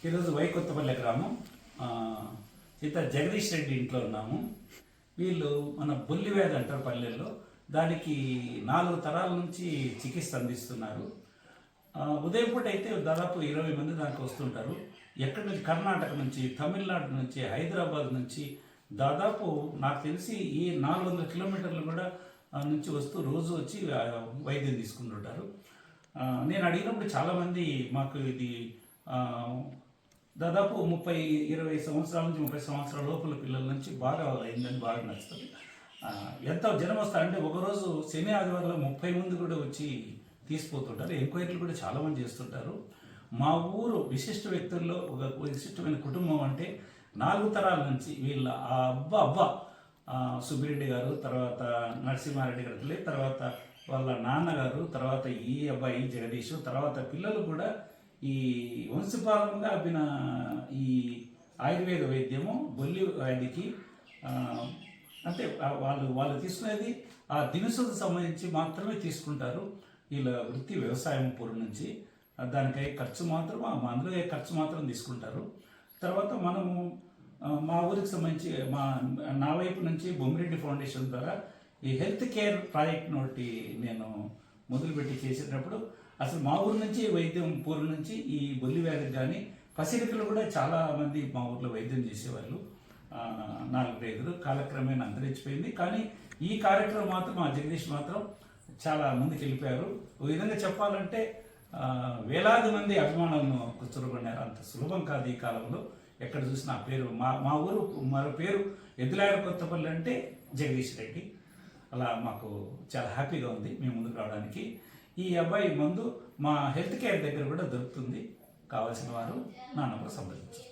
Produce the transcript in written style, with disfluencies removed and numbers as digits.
ఈరోజు కొత్తపల్లె గ్రామం సీత జగదీష్ రెడ్డి ఇంట్లో ఉన్నాము. వీళ్ళు మన బొల్లి వ్యాధి అంటారు పల్లెల్లో, దానికి 4 తరాల నుంచి చికిత్స అందిస్తున్నారు. ఉదయం పూట అయితే దాదాపు 20 మంది దానికి వస్తుంటారు. ఎక్కడి నుంచి, కర్ణాటక నుంచి, తమిళనాడు నుంచి, హైదరాబాద్ నుంచి, దాదాపు నాకు తెలిసి ఈ 400 కిలోమీటర్లు కూడా నుంచి వస్తూ రోజు వచ్చి వైద్యం తీసుకుంటుంటారు. నేను అడిగినప్పుడు చాలామంది మాకు ఇది దాదాపు 20 సంవత్సరాల నుంచి 30 సంవత్సరాల లోపల పిల్లల నుంచి బాగా అయిందని బాగా నచ్చుతుంది. ఎంత జనం వస్తారంటే ఒకరోజు శని ఆదివారంలో 30 మంది కూడా వచ్చి తీసిపోతుంటారు. ఎంక్వైరీలు కూడా చాలామంది చేస్తుంటారు. మా ఊరు విశిష్ట వ్యక్తుల్లో ఒక విశిష్టమైన కుటుంబం అంటే 4 తరాల నుంచి వీళ్ళ అబ్బా సుబ్బిరెడ్డి గారు, తర్వాత నరసింహారెడ్డి గారు, తర్వాత వాళ్ళ నాన్నగారు, తర్వాత ఈ అబ్బాయి జగదీష్, తర్వాత పిల్లలు కూడా ఈ వంశపారంగా అబ్బిన ఈ ఆయుర్వేద వైద్యము బొల్లి వ్యాధికి అంటే వాళ్ళు తీసుకునేది ఆ దినుసులకు సంబంధించి మాత్రమే తీసుకుంటారు. వీళ్ళ వృత్తి వ్యవసాయం పూర్వం నుంచి, దానికై ఖర్చు మాత్రం అందులో ఖర్చు మాత్రం తీసుకుంటారు. తర్వాత మనము మా ఊరికి సంబంధించి నా వైపు నుంచి బొమ్మిరెడ్డి ఫౌండేషన్ ద్వారా ఈ హెల్త్ కేర్ ప్రాజెక్ట్ ఒకటి నేను మొదలుపెట్టి చేసేటప్పుడు అసలు మా ఊరు నుంచి వైద్యం పూర్వం నుంచి ఈ బొల్లి వ్యాధికి కానీ పసిరికలు కూడా చాలామంది మా ఊర్లో వైద్యం చేసేవాళ్ళు. 4-5 కాలక్రమేణా అంతరించిపోయింది. కానీ ఈ కార్యక్రమం మాత్రం మా జగదీష్ మాత్రం చాలా ముందుకు వెళ్ళిపోయారు. ఒక విధంగా చెప్పాలంటే వేలాది మంది అభిమానులను చురుగొన్నారు. అంత సులభం కాదు ఈ కాలంలో. ఎక్కడ చూసినా ఆ పేరు మా ఊరు మరో పేరు కొత్తపల్లి అంటే జగదీష్ రెడ్డి. అలా మాకు చాలా హ్యాపీగా ఉంది మేము ముందుకు రావడానికి. ఈ అబ్బాయి మందు మా హెల్త్ కేర్ దగ్గర కూడా దొరుకుతుంది. కావాల్సిన వారు నా నంబర్ సంప్రదించవచ్చు.